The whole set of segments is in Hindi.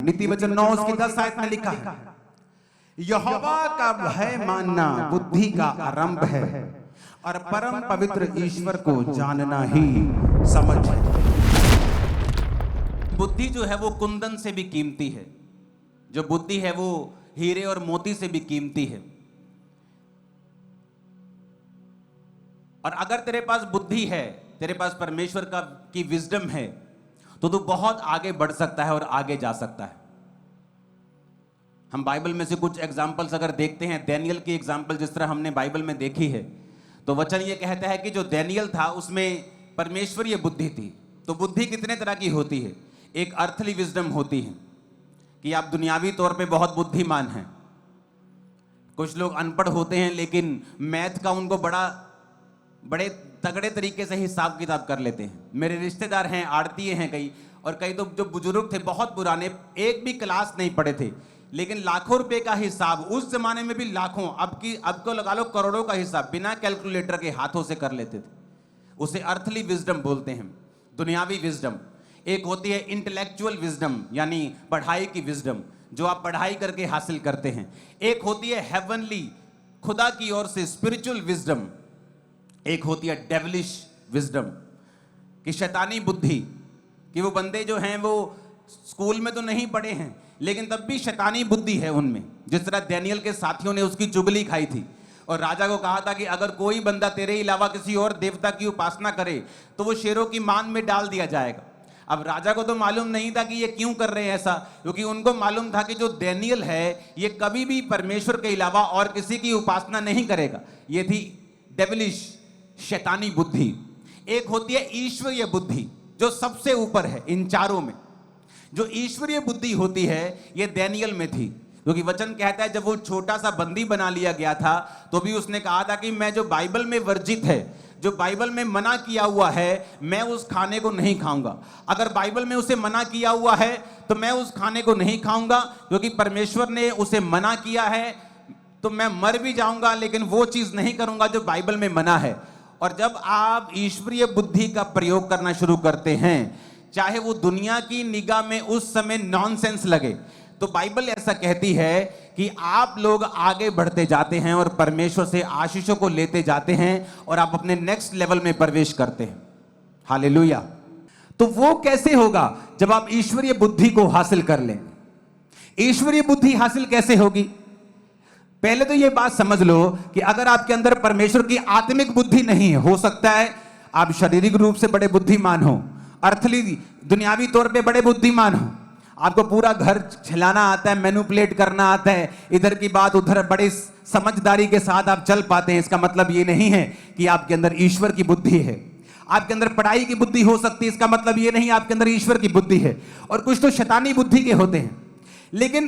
नीति वचन 9 उसकी 10 आयत में लिखा है, यहोवा का भय मानना बुद्धि का आरंभ है और परम पवित्र ईश्वर को जानना ही समझ है। बुद्धि जो है वो कुंदन से भी कीमती है, जो बुद्धि है वो हीरे और मोती से भी कीमती है। और अगर तेरे पास बुद्धि है, तेरे पास परमेश्वर की विजडम है, तो तू बहुत आगे बढ़ सकता है और आगे जा सकता है। हम बाइबल में से कुछ एग्जाम्पल्स अगर देखते हैं, डैनियल की एग्जाम्पल जिस तरह हमने बाइबल में देखी है, तो वचन ये कहता है कि जो डैनियल था उसमें परमेश्वरीय बुद्धि थी। तो बुद्धि कितने तरह की होती है? एक अर्थली विजडम होती है कि आप दुनियावी तौर पे बहुत बुद्धिमान हैं। कुछ लोग अनपढ़ होते हैं लेकिन मैथ का उनको बड़े तगड़े तरीके से हिसाब किताब कर लेते हैं। मेरे रिश्तेदार हैं, आड़तीये हैं कई, और कई तो जो बुजुर्ग थे बहुत पुराने, एक भी क्लास नहीं पढ़े थे, लेकिन लाखों रुपए का हिसाब, उस जमाने में भी लाखों, अब को लगा लो करोड़ों का हिसाब बिना कैलकुलेटर के हाथों से कर लेते थे। उसे अर्थली विजडम बोलते हैं, दुनियावी विजडम। एक होती है इंटेलेक्चुअल विजडम, यानी पढ़ाई की विजडम, जो आप पढ़ाई करके हासिल करते हैं। एक होती है हेवनली, खुदा की ओर से स्पिरिचुअल विजडम। एक होती है डेविलिश विजडम, कि शैतानी बुद्धि, कि वो बंदे जो हैं वो स्कूल में तो नहीं पढ़े हैं लेकिन तब भी शैतानी बुद्धि है उनमें। जिस तरह डैनियल के साथियों ने उसकी चुगली खाई थी और राजा को कहा था कि अगर कोई बंदा तेरे अलावा किसी और देवता की उपासना करे तो वो शेरों की मान में डाल दिया जाएगा। अब राजा को तो मालूम नहीं था कि ये क्यों कर रहे हैं ऐसा, क्योंकि उनको मालूम था कि जो डैनियल है ये कभी भी परमेश्वर के अलावा और किसी की उपासना नहीं करेगा। ये थी डेविलिश, शैतानी बुद्धि। एक होती है ईश्वरीय बुद्धि, जो सबसे ऊपर है इन चारों में। जो ईश्वरीय बुद्धि होती है ये डैनियल में थी, क्योंकि वचन कहता है जब वो छोटा सा बंदी बना लिया गया था तो भी उसने कहा था कि मैं जो बाइबल में वर्जित है, जो बाइबल में मना किया हुआ है, मैं उस खाने को नहीं खाऊंगा। अगर बाइबल में उसे मना किया हुआ है तो मैं उस खाने को नहीं खाऊंगा, क्योंकि परमेश्वर ने उसे मना किया है। तो मैं मर भी जाऊंगा लेकिन वो चीज नहीं करूंगा जो बाइबल में मना है। और जब आप ईश्वरीय बुद्धि का प्रयोग करना शुरू करते हैं, चाहे वो दुनिया की निगाह में उस समय नॉनसेंस लगे, तो बाइबल ऐसा कहती है कि आप लोग आगे बढ़ते जाते हैं और परमेश्वर से आशीषों को लेते जाते हैं और आप अपने नेक्स्ट लेवल में प्रवेश करते हैं। हालेलुया। तो वो कैसे होगा? जब आप ईश्वरीय बुद्धि को हासिल कर लें। ईश्वरीय बुद्धि हासिल कैसे होगी? पहले तो ये बात समझ लो कि अगर आपके अंदर परमेश्वर की आत्मिक बुद्धि नहीं है, हो सकता है आप शारीरिक रूप से बड़े बुद्धिमान हो, अर्थली दुनियावी तौर पे बड़े बुद्धिमान हो, आपको पूरा घर चलाना आता है, मैनिपुलेट करना आता है, इधर की बात उधर बड़े समझदारी के साथ आप चल पाते हैं। इसका मतलब ये नहीं है कि आपके अंदर ईश्वर की बुद्धि है। आपके अंदर पढ़ाई की बुद्धि हो सकती है, इसका मतलब ये नहीं आपके अंदर ईश्वर की बुद्धि है। और कुछ तो शैतानी बुद्धि के होते हैं। लेकिन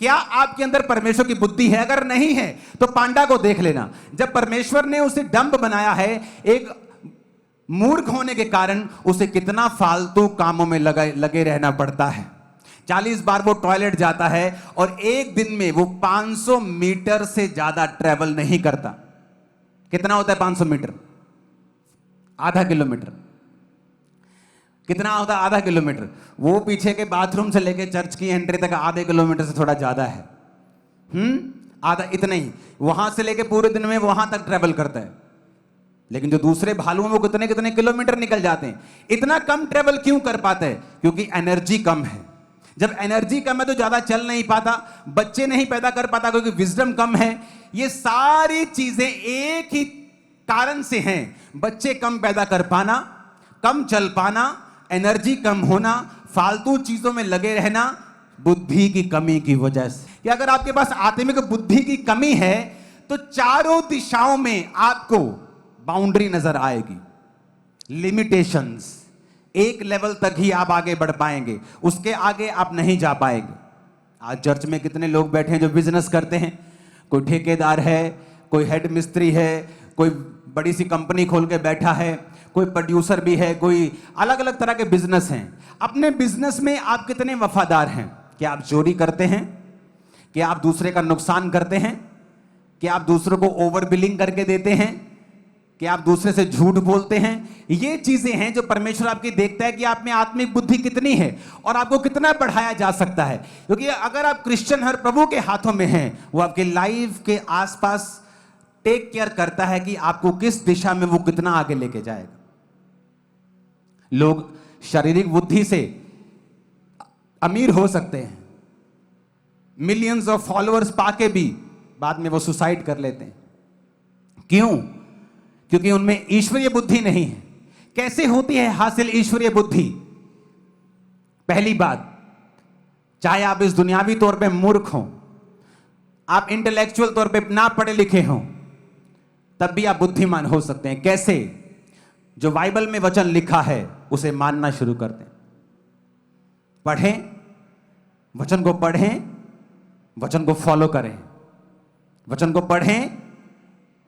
क्या आपके अंदर परमेश्वर की बुद्धि है? अगर नहीं है तो पांडा को देख लेना। जब परमेश्वर ने उसे डंब बनाया है, एक मूर्ख होने के कारण उसे कितना फालतू कामों में लगे रहना पड़ता है। 40 बार वो टॉयलेट जाता है और एक दिन में वो 500 मीटर से ज्यादा ट्रेवल नहीं करता। कितना होता है 500 मीटर? आधा किलोमीटर। कितना होता है आधा किलोमीटर? वो पीछे के बाथरूम से लेके चर्च की एंट्री तक आधे किलोमीटर से थोड़ा ज्यादा है। आधा, इतना ही। वहां से लेके पूरे दिन में वहां तक ट्रेवल करता है। लेकिन जो दूसरे भालू हैं वो कितने कितने किलोमीटर निकल जाते हैं। इतना कम ट्रेवल क्यों कर पाते हैं? क्योंकि एनर्जी कम है। जब एनर्जी कम है तो ज्यादा चल नहीं पाता, बच्चे नहीं पैदा कर पाता क्योंकि विजडम कम है। ये सारी चीजें एक ही कारण से हैं। बच्चे कम पैदा कर पाना, कम चल पाना, एनर्जी कम होना, फालतू चीजों में लगे रहना, बुद्धि की कमी की वजह से। कि अगर आपके पास आत्मिक बुद्धि की कमी है तो चारों दिशाओं में आपको बाउंड्री नजर आएगी, लिमिटेशंस। एक लेवल तक ही आप आगे बढ़ पाएंगे, उसके आगे आप नहीं जा पाएंगे। आज चर्च में कितने लोग बैठे हैं जो बिजनेस करते हैं। कोई ठेकेदार है, कोई हेड मिस्त्री है, कोई बड़ी सी कंपनी खोल के बैठा है, कोई प्रोड्यूसर भी है, कोई अलग अलग तरह के बिजनेस हैं। अपने बिजनेस में आप कितने वफादार हैं? क्या आप चोरी करते हैं? क्या आप दूसरे का नुकसान करते हैं? क्या आप दूसरों को ओवर बिलिंग करके देते हैं? कि आप दूसरे से झूठ बोलते हैं। ये चीजें हैं जो परमेश्वर आपकी देखता है कि आप में आत्मिक बुद्धि कितनी है और आपको कितना बढ़ाया जा सकता है। क्योंकि अगर आप क्रिश्चियन हर प्रभु के हाथों में हैं, वो आपके लाइफ के आसपास टेक केयर करता है कि आपको किस दिशा में वो कितना आगे लेके जाएगा। लोग शारीरिक बुद्धि से अमीर हो सकते हैं, मिलियंस ऑफ फॉलोअर्स पाके भी बाद में वो सुसाइड कर लेते हैं। क्यों? क्योंकि उनमें ईश्वरीय बुद्धि नहीं है। कैसे होती है हासिल ईश्वरीय बुद्धि? पहली बात, चाहे आप इस दुनियावी तौर पे मूर्ख हो, आप इंटेलेक्चुअल तौर पे ना पढ़े लिखे हो, तब भी आप बुद्धिमान हो सकते हैं। कैसे? जो बाइबल में वचन लिखा है उसे मानना शुरू कर दें। पढ़ें, वचन को पढ़ें, वचन को फॉलो करें, वचन को पढ़ें,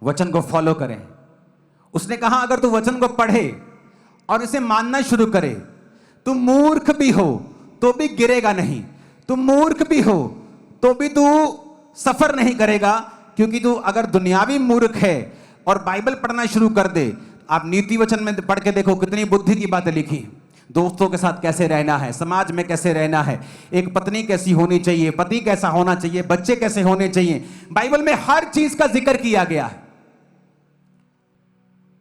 वचन को फॉलो करें। उसने कहा अगर तू वचन को पढ़े और इसे मानना शुरू करे, तू मूर्ख भी हो तो भी गिरेगा नहीं, तू मूर्ख भी हो तो भी तू सफर नहीं करेगा। क्योंकि तू अगर दुनियावी मूर्ख है और बाइबल पढ़ना शुरू कर दे, आप नीति वचन में पढ़ के देखो कितनी बुद्धि की बातें लिखी हैं। दोस्तों के साथ कैसे रहना है, समाज में कैसे रहना है, एक पत्नी कैसी होनी चाहिए, पति कैसा होना चाहिए, बच्चे कैसे होने चाहिए, बाइबल में हर चीज का जिक्र किया गया है।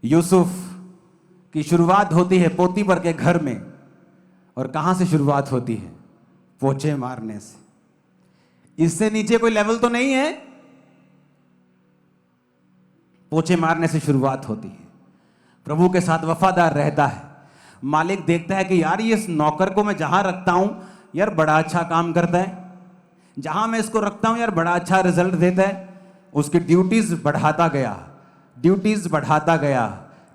यूसुफ की शुरुआत होती है पोतीफर के घर में, और कहां से शुरुआत होती है? पोछे मारने से। इससे नीचे कोई लेवल तो नहीं है। पोछे मारने से शुरुआत होती है। प्रभु के साथ वफादार रहता है। मालिक देखता है कि यार ये इस नौकर को मैं जहां रखता हूं यार बड़ा अच्छा काम करता है, जहां मैं इसको रखता हूं यार बड़ा अच्छा रिजल्ट देता है। उसकी ड्यूटीज बढ़ाता गया, ड्यूटीज बढ़ाता गया,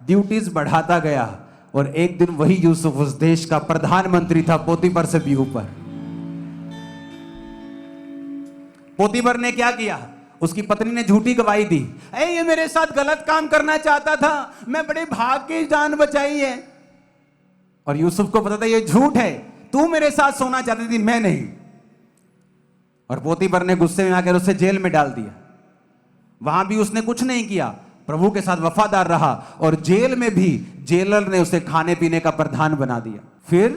ड्यूटीज बढ़ाता गया, और एक दिन वही यूसुफ उस देश का प्रधानमंत्री था, पोतीफर से भी ऊपर। पोतीफर ने क्या किया? उसकी पत्नी ने झूठी गवाही दी, ये मेरे साथ गलत काम करना चाहता था, मैं बड़े भाग के जान बचाई है। और यूसुफ को पता था ये झूठ है, तू मेरे साथ सोना चाहती थी, मैं नहीं। और पोतीफर ने गुस्से में आकर उसे जेल में डाल दिया। वहां भी उसने कुछ नहीं किया, प्रभु के साथ वफादार रहा, और जेल में भी जेलर ने उसे खाने पीने का प्रधान बना दिया। फिर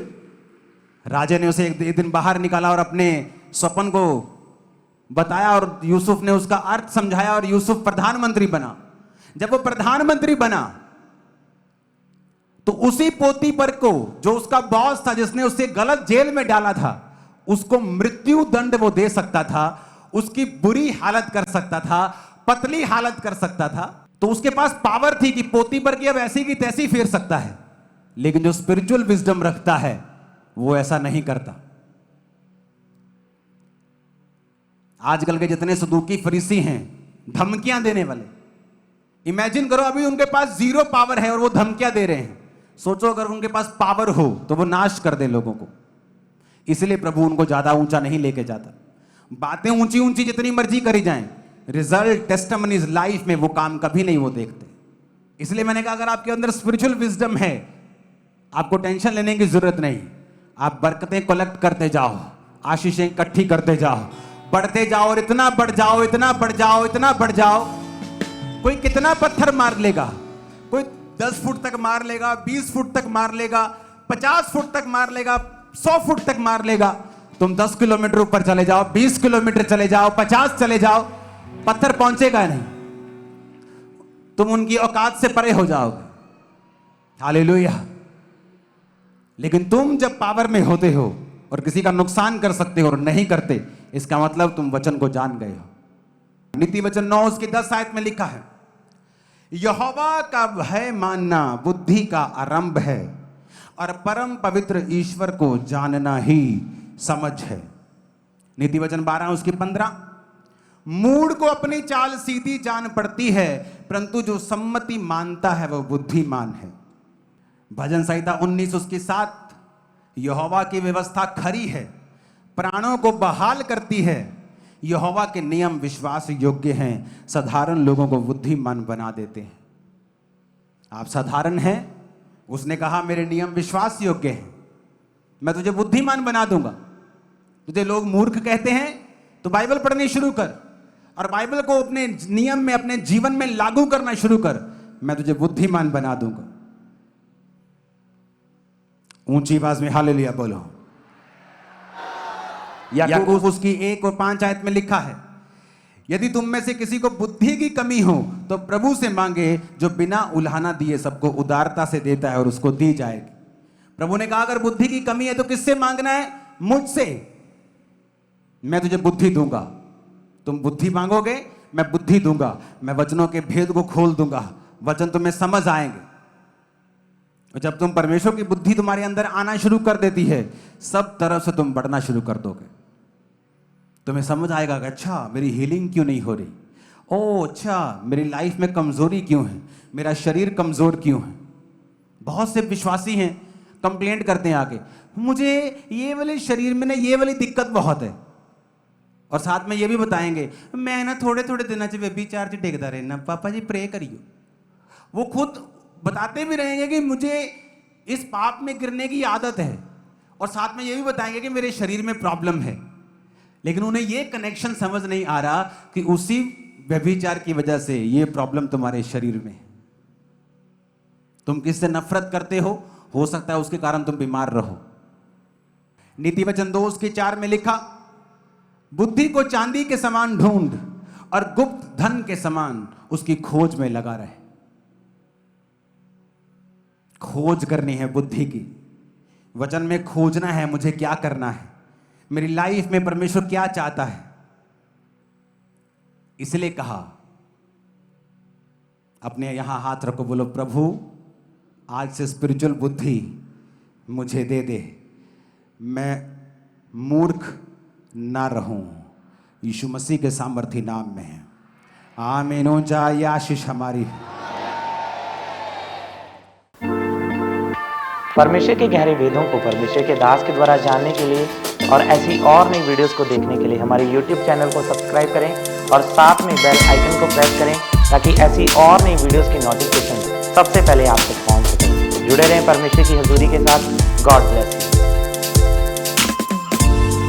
राजा ने उसे एक दिन बाहर निकाला और अपने स्वप्न को बताया, और यूसुफ ने उसका अर्थ समझाया, और यूसुफ प्रधानमंत्री बना। जब वो प्रधानमंत्री बना तो उसी पोतीफर को, जो उसका बॉस था, जिसने उसे गलत जेल में डाला था, उसको मृत्यु दंड वो दे सकता था, उसकी बुरी हालत कर सकता था, पतली हालत कर सकता था। तो उसके पास पावर थी कि पोतीफर की अब ऐसी की तैसी फेर सकता है। लेकिन जो स्पिरिचुअल विजडम रखता है वो ऐसा नहीं करता। आजकल के जितने सदूकी फरीसी हैं, धमकियां देने वाले, इमेजिन करो अभी उनके पास जीरो पावर है और वो धमकियां दे रहे हैं। सोचो अगर उनके पास पावर हो तो वो नाश कर दे लोगों को। इसलिए प्रभु उनको ज्यादा ऊंचा नहीं लेके जाता। बातें ऊंची ऊंची जितनी मर्जी करी जाएं, रिजल्ट टेस्टिमनीज लाइफ में वो काम कभी नहीं वो देखते। इसलिए मैंने कहा अगर आपके अंदर स्पिरिचुअल विजडम है, आपको टेंशन लेने की जरूरत नहीं। आप बरकतें कलेक्ट करते जाओ, आशीषें इकट्ठी करते जाओ, बढ़ते जाओ, और इतना बढ़ जाओ, इतना बढ़ जाओ, इतना बढ़ जाओ। कोई कितना पत्थर मार लेगा, कोई 10 फुट तक मार लेगा, 20 फुट तक मार लेगा, 50 फुट तक मार लेगा, 100 फुट तक मार लेगा। तुम 10 किलोमीटर ऊपर चले जाओ, 20 किलोमीटर चले जाओ, 50 चले जाओ, पत्थर पहुंचेगा नहीं। तुम उनकी औकात से परे हो जाओगे। हालेलुया। लेकिन तुम जब पावर में होते हो और किसी का नुकसान कर सकते हो और नहीं करते, इसका मतलब तुम वचन को जान गए हो। नीति वचन 9 उसकी 10 आयत में लिखा है, यहोवा का भय मानना बुद्धि का आरंभ है, और परम पवित्र ईश्वर को जानना ही समझ है। नीति वचन 12 उसकी 15, मूढ़ को अपनी चाल सीधी जान पड़ती है, परंतु जो सम्मति मानता है वह बुद्धिमान है। भजन संहिता 19 उसकी 7, यहोवा की व्यवस्था खरी है, प्राणों को बहाल करती है, यहोवा के नियम विश्वास योग्य हैं, साधारण लोगों को बुद्धिमान बना देते हैं। आप साधारण हैं, उसने कहा मेरे नियम विश्वास योग्य हैं, मैं तुझे बुद्धिमान बना दूंगा। तुझे लोग मूर्ख कहते हैं तो बाइबल पढ़नी शुरू कर, और बाइबल को अपने नियम में, अपने जीवन में लागू करना शुरू कर। मैं तुझे बुद्धिमान बना दूंगा। ऊंची आवाज में हालेलुया बोलो। याकूब उसकी 1 और 5 आयत में लिखा है, यदि तुम में से किसी को बुद्धि की कमी हो तो प्रभु से मांगे, जो बिना उलाहना दिए सबको उदारता से देता है और उसको दी जाएगी। प्रभु ने कहा अगर बुद्धि की कमी है तो किससे मांगना है? मुझसे। मैं तुझे बुद्धि दूंगा। तुम बुद्धि मांगोगे, मैं बुद्धि दूंगा। मैं वचनों के भेद को खोल दूंगा, वचन तुम्हें समझ आएंगे। और जब तुम परमेश्वर की बुद्धि तुम्हारे अंदर आना शुरू कर देती है, सब तरफ से तुम बढ़ना शुरू कर दोगे। तुम्हें समझ आएगा कि अच्छा मेरी हीलिंग क्यों नहीं हो रही, ओह अच्छा मेरी लाइफ में कमजोरी क्यों है, मेरा शरीर कमजोर क्यों है। बहुत से विश्वासी हैं, कंप्लेंट करते हैं आके, मुझे ये वाले शरीर में ना ये वाली दिक्कत बहुत है, और साथ में ये भी बताएंगे मैं ना थोड़े थोड़े दिनों से व्यभिचार से टेकता रहना, पापा जी प्रे करियो। वो खुद बताते भी रहेंगे कि मुझे इस पाप में गिरने की आदत है, और साथ में ये भी बताएंगे कि मेरे शरीर में प्रॉब्लम है। लेकिन उन्हें ये कनेक्शन समझ नहीं आ रहा कि उसी व्यभिचार की वजह से ये प्रॉब्लम तुम्हारे शरीर में है। तुम किससे नफरत करते हो सकता है उसके कारण तुम बीमार रहो। नीति वचन 2:4 में लिखा, बुद्धि को चांदी के समान ढूंढ और गुप्त धन के समान उसकी खोज में लगा रहे। खोज करनी है बुद्धि की, वचन में खोजना है मुझे क्या करना है, मेरी लाइफ में परमेश्वर क्या चाहता है। इसलिए कहा अपने यहां हाथ रखो, बोलो प्रभु आज से स्पिरिचुअल बुद्धि मुझे दे दे, मैं मूर्ख ना रहूं। यीशु मसीह के सामर्थी नाम में है, आमीन। ऊंचा ये आशीष हमारी। परमेश्वर के गहरे वेदों को परमेश्वर के दास के द्वारा जानने के लिए और ऐसी और नई वीडियोस को देखने के लिए हमारे YouTube चैनल को सब्सक्राइब करें और साथ में बेल आइकन को प्रेस करें, ताकि ऐसी और नई वीडियोस की नोटिफिकेशन सबसे पहले आप तक पहुंच सके। जुड़े रहें परमेश्वर की हजूरी के साथ। God bless you.